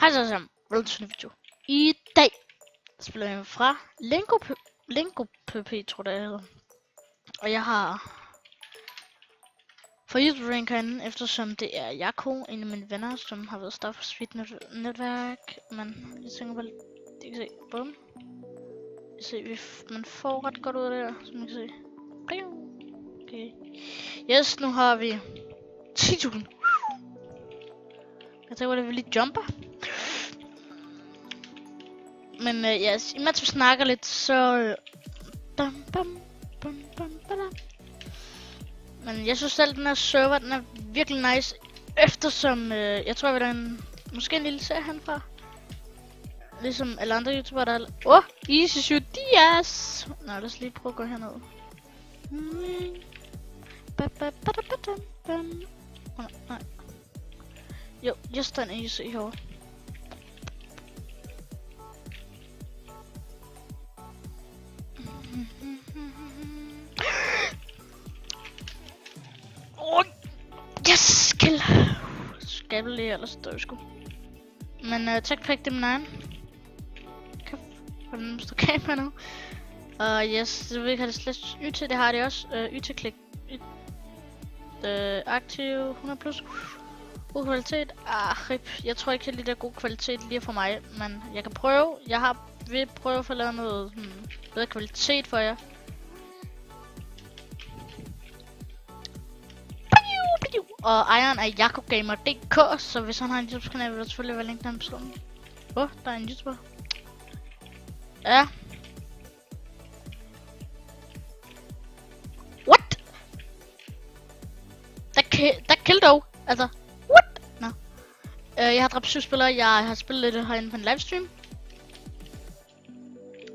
Hej så alle sammen, velkommen til en video. I dag spiller jeg fra Lingo PP, tror jeg det hedder. Og jeg har for YouTube rank herinde, eftersom det er Jako, en af mine venner, som har været start på Speed netværk. Men jeg tænker bare, det kan se, bum. Jeg ser, man får ret godt ud af det her, som I kan se. Okay. Yes, nu har vi 10.000. Jeg tænker, at vi lige jumper. Men yes, imens vi snakker lidt, så... Men jeg synes selv, den her server, den er virkelig nice. Eftersom, jeg tror, vi er måske en lille serie herfra. Ligesom alle andre YouTubere, der er... Easy shoot Diaz! Nå, lad os lige prøve at gå herned. Nej. Jo, just den easy herovre. Yes, kill! Skabel lige, ellers dør sgu. Men TechPack det er min egen. Hvordan står kamera nu? Yes, det vil ikke have det slash YT, det har det også. YT-klik. Aktiv 100+. God kvalitet. Rip. Jeg tror ikke helt, det er god kvalitet lige for mig. Men jeg kan prøve. Jeg vil prøve at få lavet noget bedre kvalitet for jer. Og ejeren er jakogamer.dk, så hvis han har en YouTube-kanal, vil der selvfølgelig være link til ham på skærmen. Der er en YouTuber. Ja. What? Der kill dog. Altså, what? Nå. Jeg har dræbt 7 spillere. Jeg har spillet lidt herinde på en livestream.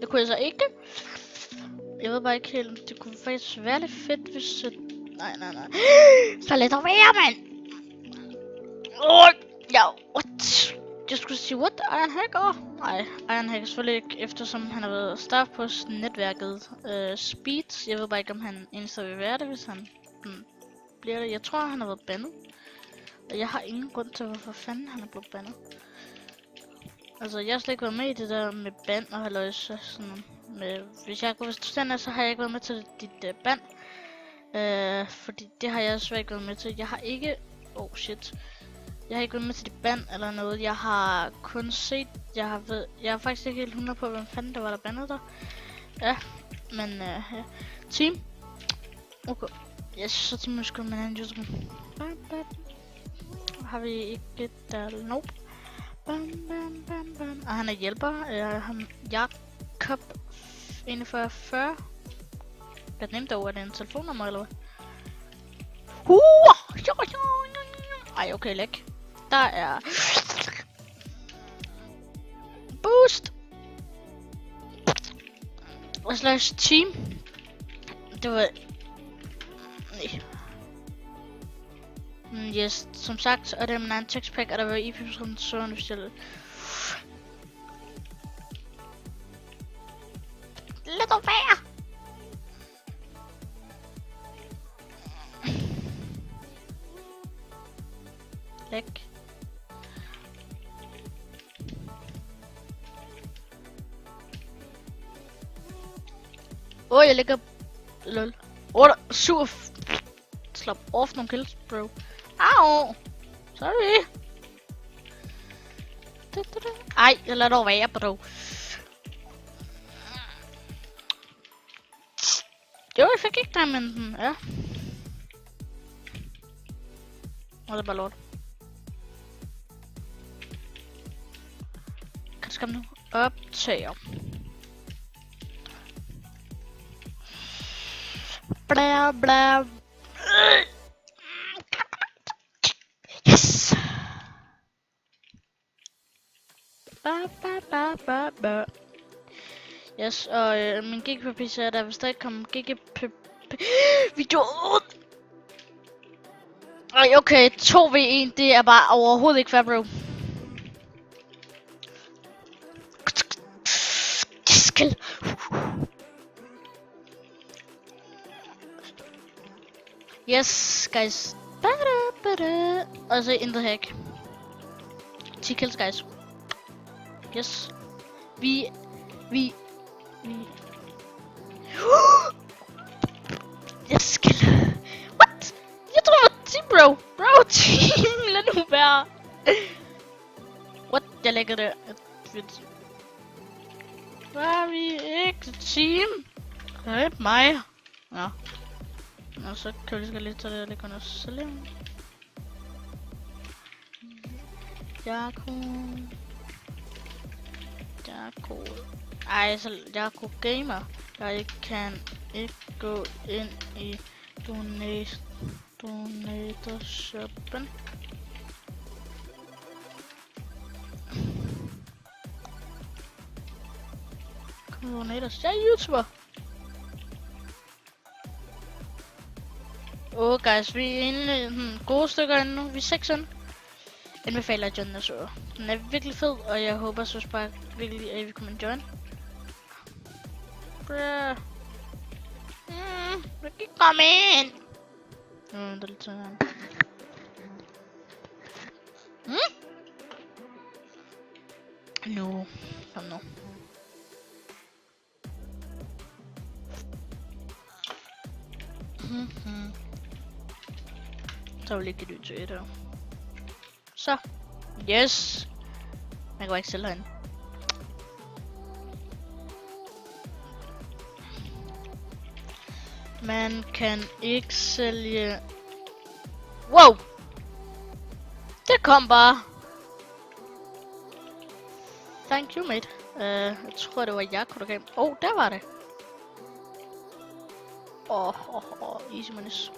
Det kunne jeg så ikke. Jeg ved bare ikke helt. Det kunne faktisk være lidt fedt, hvis... Nej. Så lad dog være, mand! Ja, what? Jeg skulle sige, what? Iron Hacker? Nej, Iron Hacker selvfølgelig ikke, eftersom han har været staff på netværket Speed. Jeg ved bare ikke, om han eneste vil være det, hvis han bliver det. Jeg tror, han har været bandet. Og jeg har ingen grund til, hvorfor fanden han er blevet bandet. Altså, jeg har slet ikke været med i det der med band og halløjse. Sådan med, hvis du sender, så har jeg ikke været med til dit band. Fordi det har jeg svært været med til. Jeg har ikke... Jeg har ikke været med til det band eller noget. Jeg har kun set... Jeg har faktisk ikke helt 100 på, hvem fanden der var der bandet der. Ja, men ja. Team. Okay. Jeg synes så team måske med en anden YouTuber. Har vi ikke der... Nope. Og han er hjælper. Han Jakob 4140. Jeg nemte over, er det en telefonnummer eller hvad? Ej, okay, læk. Der er... Boost! Slash team. Det var... Nej. Yes, som sagt, og det er min egen TechPack, og der var IP-personen søren, hvis jeg... Lad dog være! Læk. Jeg ligger... Lol. 7. Slap off nogle kills, bro. Au! Sorry. Ej, jeg lader dog være, bro. Jo, jeg fik ikke diamanden, ja. Og det er bare lort. Kan det skamme nu? Optager. Bla. Yes! Ba. Yes, og min GGPP siger, at der vil stadig komme GGPP video ud. Ej, okay, 2v1, det er bare overhovedet ikke fair, bro. Kill. Yes, guys. Og så intet hack. 10 kills, guys. Yes. Vi... Jeg skal... What? Jeg tror, det var team, bro. Bro, team. Lad nu være. What? Jeg lægger det. Var vi ikke team? Red mig. Ja. Og så kan vi lige lidt til det, og lægge noget salim. Jako. Ej, så Jako Gamer. Jeg kan ikke gå ind i donator-shoppen. Kom donators. Jeg er YouTuber. Guys, vi er egentlig gode stykker inde nu. Vi er 6 inde. Anbefaler at join den server. Den er virkelig fed, og jeg håber så bare virkelig, at I vil komme og join. Bruh. Jeg kan ikke komme ind. Det er lidt sådan. Nu. Kom nu. Så vil jeg ikke det til et her. Så. Yes. Jeg kan bare ikke sælge herinde. Man kan ikke sælge... Wow! Det kom bare. Thank you, mate. Jeg tror, det var Jako, der gav... der var det. Easy manis.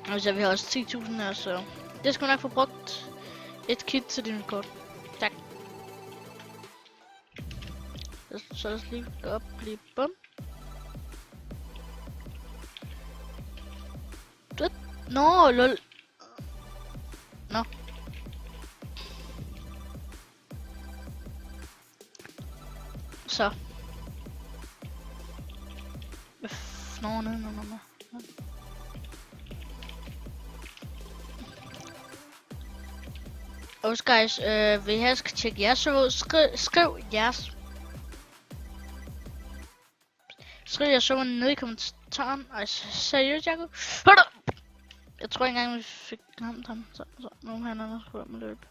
Og så vi har også 10.000 her, så... Det skal nok få brugt et kit til din kort. Tak. Så lad os lige gå op, lige bum. Nå, lol. Nå. Så. Nå. Og guys, vil jeg skal tjekke jeres server, skriv jeres. Skriv jeres server nede i kommentaren. Ej, seriøst, Jako? Jeg tror ikke engang, vi fik ramt ham. Så nu er han også på med løb.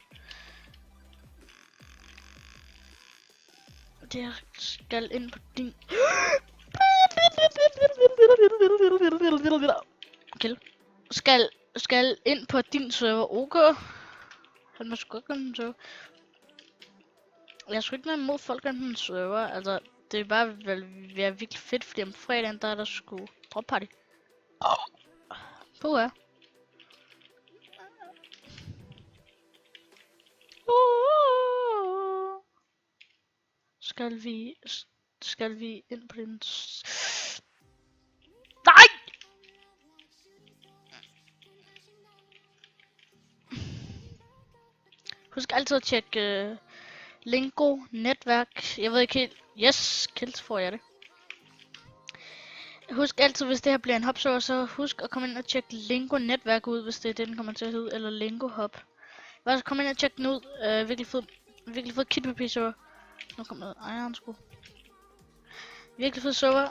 Det skal ind på din... Kill. Skal ind på din server, okay? Han må sgu ikke komme til. Jeg skulle ikke noget imod folk på den server. Altså, det er bare være virkelig fedt, fordi om fredagen, der er der sgu drop party. Puha. Skal vi ind på den... Nej! Husk altid at tjekke Lingo, netværk. Jeg ved ikke helt... Yes, kills får jeg det. Husk altid, hvis det her bliver en hopserver, så husk at komme ind og tjekke Lingo netværk ud, hvis det er det, den kommer til at hedde, eller Lingo hop. Bare kom ind og tjekke den ud. Virkelig fed kit på PC-server. Nu kommer der ejeren sgu. Virkelig fed server.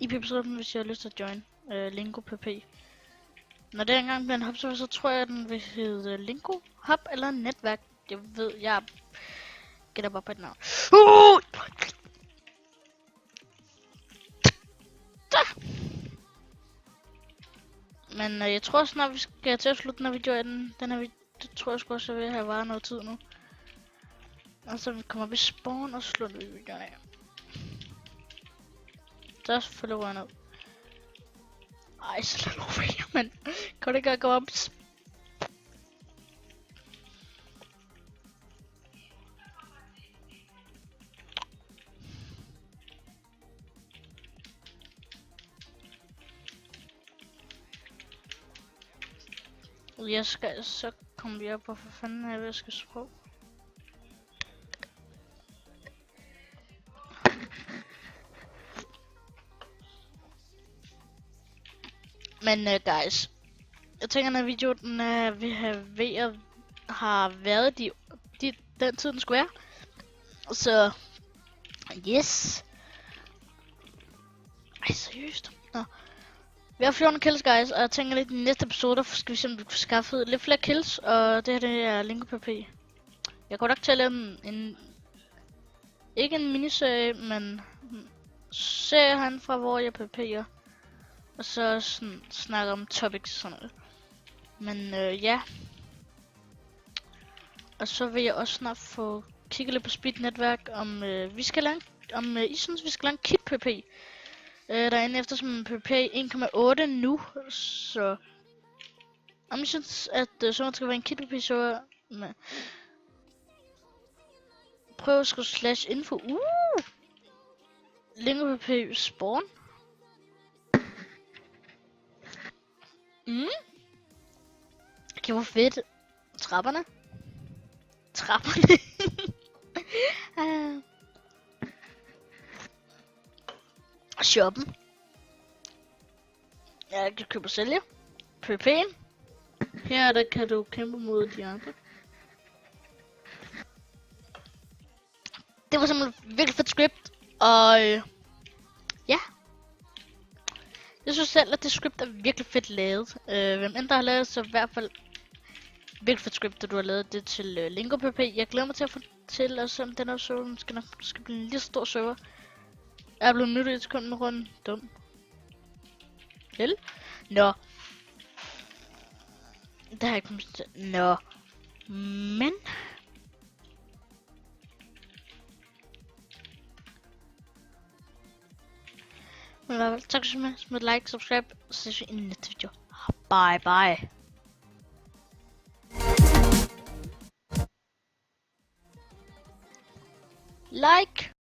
IP-server, hvis jeg har lyst til at join. Lingo PP. Når det engang bliver en hop-server, så tror jeg, at den vil hedde Lingo hop eller netværk. Jeg gætter bare på et navn. Men jeg tror snart, vi skal til at slutte, når vi gør den her video. Det tror jeg sgu også, at vi har varet noget tid nu. Og så vi kommer op i spawn, og slutter vi videoen af. Så følger jeg ned. Ej, så lad nu være, men kan du ikke gå op? Jeg skal, så kommer vi op, og for fanden jeg skal sprog. Men guys, Jeg tænker, når videoen har været den tid, den skulle være. Så, yes. Ej, seriøst. Nå. Vi har 14 kills, guys, og jeg tænker lidt, i næste episode, skal vi simpelthen få skaffet lidt flere kills, og det her, det er Lingo PP. Jeg går nok til at lave ikke en miniserie, men serie han fra, hvor jeg PP'er. Og så snakker om topics og sådan noget. Men ja. Og så vil jeg også snart få kigget lidt på speed-netværk, om vi skal lave, I synes, vi skal lave en kit PP. Derinde eftersom PP 1,8 nu, så om I synes, at så skal være en kit PP, så prøv at skrive /info. Lingo PP spawn. Okay, hvor fedt. Trapperne. Shoppen. Jeg kan købe og sælge. PP'en. Her der kan du kæmpe mod de andre. Det var simpelthen virkelig fedt script. Og ja. Jeg synes selv, at det script er virkelig fedt lavet. Hvem end der har lavet, så i hvert fald virkelig fedt script, at du har lavet det til Lingo PP. Jeg glæder mig til at få til at se, om den her server skal blive en lige stor server. Jeg er blevet nødt til at komme med rundt. Dum. Vel? Nå. Det har jeg ikke kommet til. Nå. Men. Men i hvert fald, tak så meget. Smid like, subscribe, og så ses vi i næste video. Bye bye. Like.